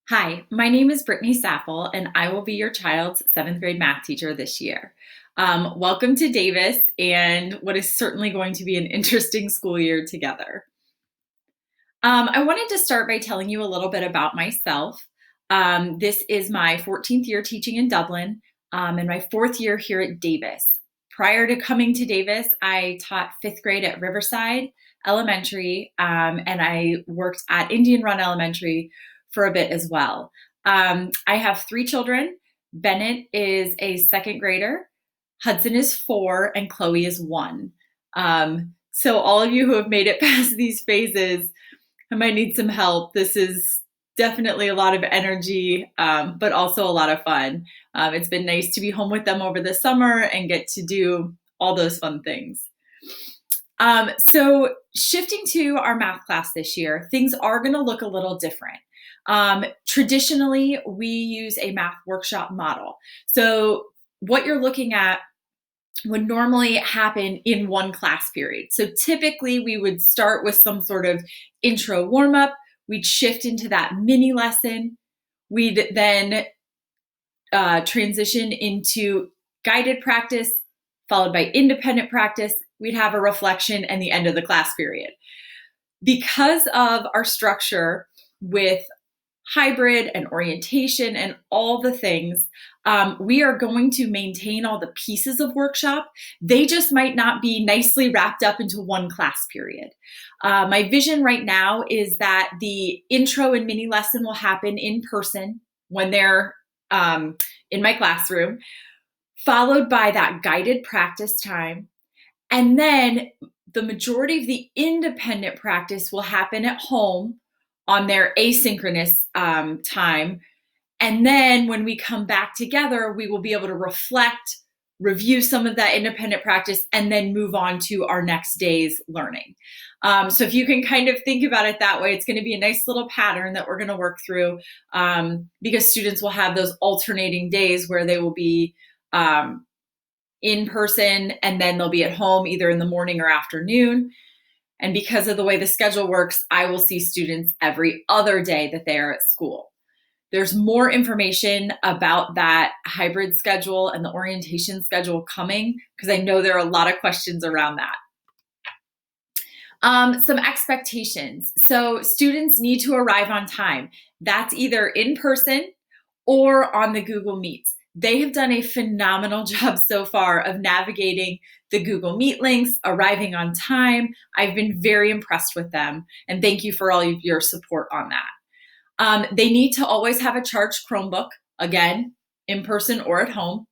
Hi, my name is Brittany Saffell, and I will be your child's seventh grade math teacher this year. Welcome to Davis and what is certainly going to be an interesting school year together. I wanted to start by telling you a little bit about myself. This is my 14th year teaching in Dublin and my fourth year here at Davis. Prior to coming to Davis, I taught fifth grade at Riverside Elementary, and I worked at Indian Run Elementary for a bit as well. I have three children. Bennett is a second grader, Hudson is 4, and Chloe is 1. So all of you who have made it past these phases, I might need some help. This is definitely a lot of energy, but also a lot of fun. It's been nice to be home with them over the summer and get to do all those fun things. So shifting to our math class this year, things are going to look a little different. Traditionally, we use a math workshop model. So what you're looking at would normally happen in one class period. So typically we would start with some sort of intro warm-up. We'd shift into that mini lesson. We'd then transition into guided practice, followed by independent practice. We'd have a reflection and the end of the class period. Because of our structure with hybrid and orientation and all the things, we are going to maintain all the pieces of workshop. They just might not be nicely wrapped up into one class period. My vision right now is that the intro and mini lesson will happen in person when they're in my classroom, followed by that guided practice time. And then the majority of the independent practice will happen at home on their asynchronous time. And then when we come back together, we will be able to reflect, review some of that independent practice, and then move on to our next day's learning. So if you can kind of think about it that way, it's going to be a nice little pattern that we're going to work through, because students will have those alternating days where they will be in person and then they'll be at home either in the morning or afternoon. And because of the way the schedule works, I will see students every other day that they are at school. There's more information about that hybrid schedule and the orientation schedule coming, because I know there are a lot of questions around that. Some expectations. So students need to arrive on time. That's either in person or on the Google Meets. They have done a phenomenal job so far of navigating the Google Meet links, arriving on time. I've been very impressed with them, and thank you for all of your support on that. They need to always have a charged Chromebook, again, in person or at home.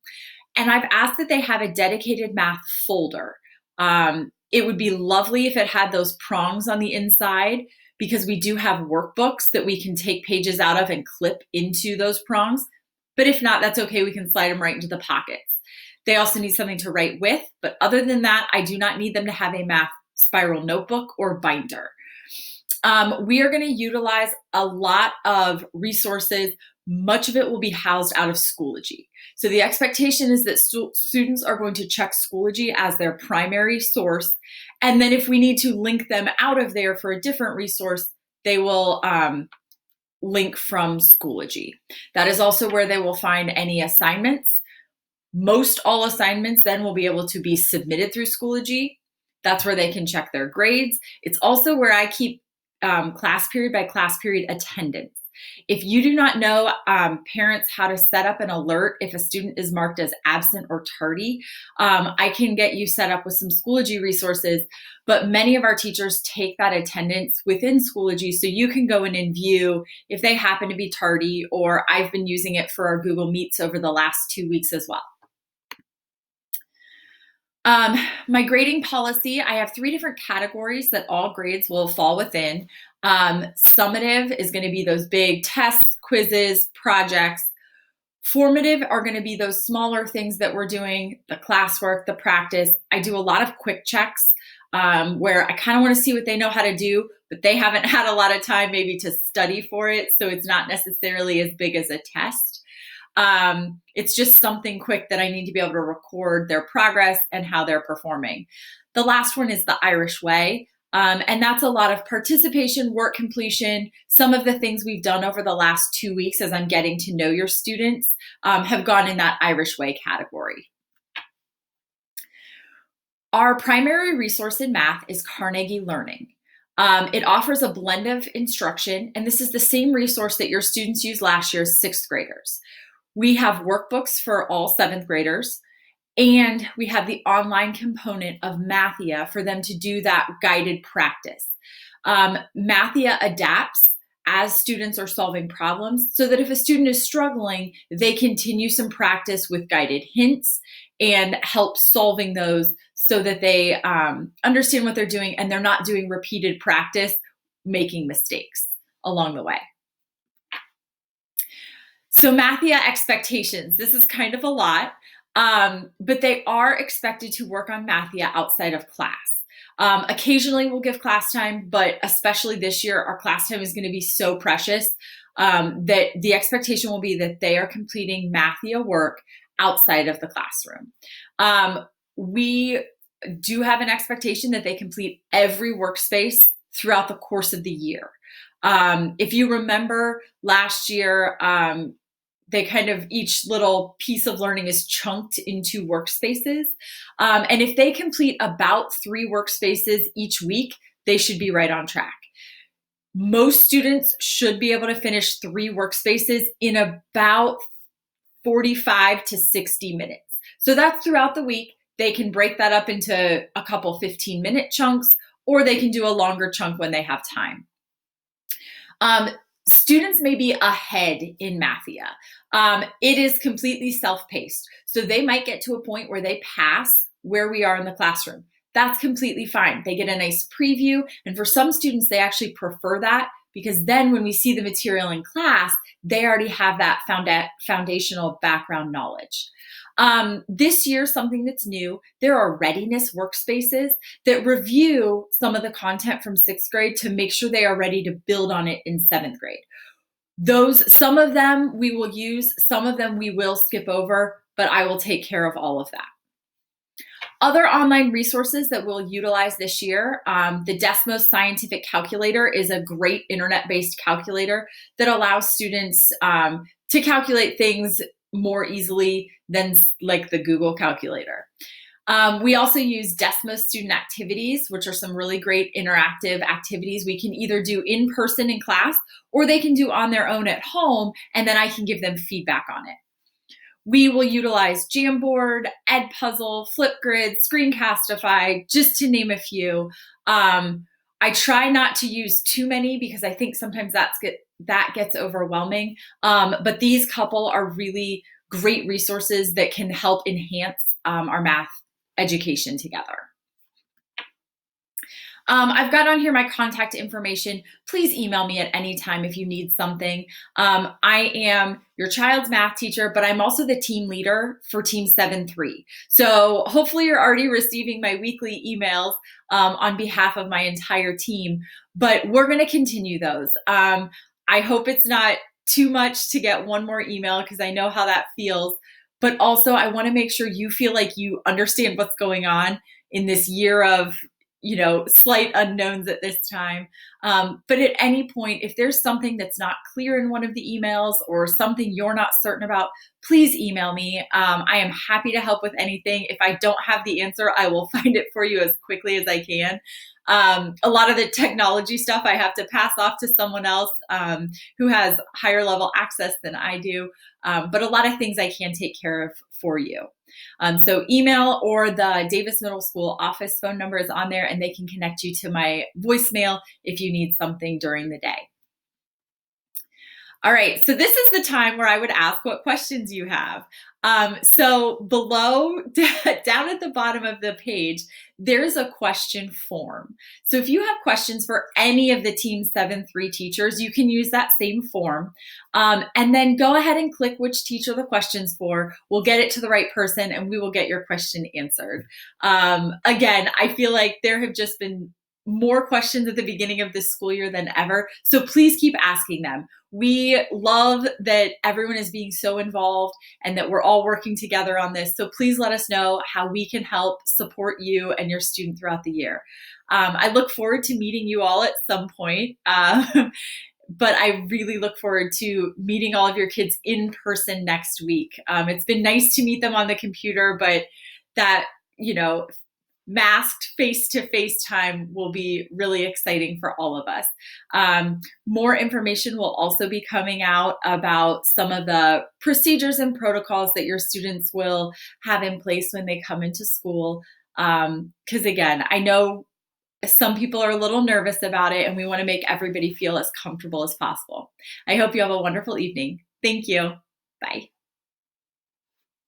And I've asked that they have a dedicated math folder. It would be lovely if it had those prongs on the inside, because we do have workbooks that we can take pages out of and clip into those prongs. But if not, that's okay. We can slide them right into the pockets. They also need something to write with. But other than that, I do not need them to have a math spiral notebook or binder. We are going to utilize a lot of resources. Much of it will be housed out of Schoology. So the expectation is that students are going to check Schoology as their primary source. And then if we need to link them out of there for a different resource, they will link from Schoology. That is also where they will find any assignments. Most all assignments then will be able to be submitted through Schoology. That's where they can check their grades. It's also where I keep class period by class period attendance. If you do not know, parents, how to set up an alert if a student is marked as absent or tardy, I can get you set up with some Schoology resources, but many of our teachers take that attendance within Schoology, so you can go in and view if they happen to be tardy, or I've been using it for our Google Meets over the last 2 weeks as well. My grading policy, I have 3 different categories that all grades will fall within. Summative is going to be those big tests, quizzes, projects. Formative are going to be those smaller things that we're doing, the classwork, the practice. I do a lot of quick checks where I kind of want to see what they know how to do, but they haven't had a lot of time maybe to study for it, so it's not necessarily as big as a test. It's just something quick that I need to be able to record their progress and how they're performing. The last one is the Irish way. And that's a lot of participation, work completion. Some of the things we've done over the last 2 weeks as I'm getting to know your students have gone in that Irish Way category. Our primary resource in math is Carnegie Learning. It offers a blend of instruction, and this is the same resource that your students used last year as sixth graders. We have workbooks for all seventh graders, and we have the online component of Mathia for them to do that guided practice. Mathia adapts as students are solving problems so that if a student is struggling, they continue some practice with guided hints and help solving those so that they understand what they're doing and they're not doing repeated practice, making mistakes along the way. So Mathia expectations. This is kind of a lot, but they are expected to work on Mathia outside of class. Occasionally we'll give class time, but especially this year, our class time is going to be so precious that the expectation will be that they are completing Mathia work outside of the classroom. We do have an expectation that they complete every workspace throughout the course of the year. If you remember last year, they kind of each little piece of learning is chunked into workspaces. And if they complete about 3 workspaces each week, they should be right on track. Most students should be able to finish 3 workspaces in about 45 to 60 minutes. So that's throughout the week. They can break that up into a couple 15-minute chunks, or they can do a longer chunk when they have time. Students may be ahead in Mathia. It is completely self-paced. So they might get to a point where they pass where we are in the classroom. That's completely fine. They get a nice preview. And for some students, they actually prefer that because then when we see the material in class, they already have that foundational background knowledge. This year, something that's new, there are readiness workspaces that review some of the content from 6th grade to make sure they are ready to build on it in 7th grade. Some of them we will use, some of them we will skip over, but I will take care of all of that. Other online resources that we'll utilize this year, the Desmos Scientific Calculator is a great internet-based calculator that allows students to calculate things more easily than like the Google calculator. We also use Desmos Student Activities, which are some really great interactive activities we can either do in person in class or they can do on their own at home, and then I can give them feedback on it. We will utilize Jamboard, Edpuzzle, Flipgrid, Screencastify, just to name a few. I try not to use too many because I think sometimes that gets overwhelming. But these couple are really great resources that can help enhance our math education together. I've got on here my contact information. Please email me at any time if you need something. I am your child's math teacher, but I'm also the team leader for Team 7-3. So hopefully you're already receiving my weekly emails on behalf of my entire team, but we're going to continue those. I hope it's not too much to get one more email because I know how that feels, but also I want to make sure you feel like you understand what's going on in this year of slight unknowns at this time. But at any point, if there's something that's not clear in one of the emails or something you're not certain about, please email me. I am happy to help with anything. If I don't have the answer, I will find it for you as quickly as I can. A lot of the technology stuff I have to pass off to someone else who has higher level access than I do. But a lot of things I can take care of for you. So email or the Davis Middle School office phone number is on there and they can connect you to my voicemail if you need something during the day. All right, so this is the time where I would ask what questions you have. So below, down at the bottom of the page, there's a question form. So if you have questions for any of the Team 7-3 teachers, you can use that same form. And then go ahead and click which teacher the question's for. We'll get it to the right person and we will get your question answered. Again, I feel like there have just been more questions at the beginning of this school year than ever. So please keep asking them. We love that everyone is being so involved and that we're all working together on this. So please let us know how we can help support you and your student throughout the year. I look forward to meeting you all at some point. But I really look forward to meeting all of your kids in person next week. It's been nice to meet them on the computer, but that, you know, masked face-to-face time will be really exciting for all of us. More information will also be coming out about some of the procedures and protocols that your students will have in place when they come into school. Because again, I know some people are a little nervous about it, and we want to make everybody feel as comfortable as possible. I hope you have a wonderful evening. Thank you. Bye.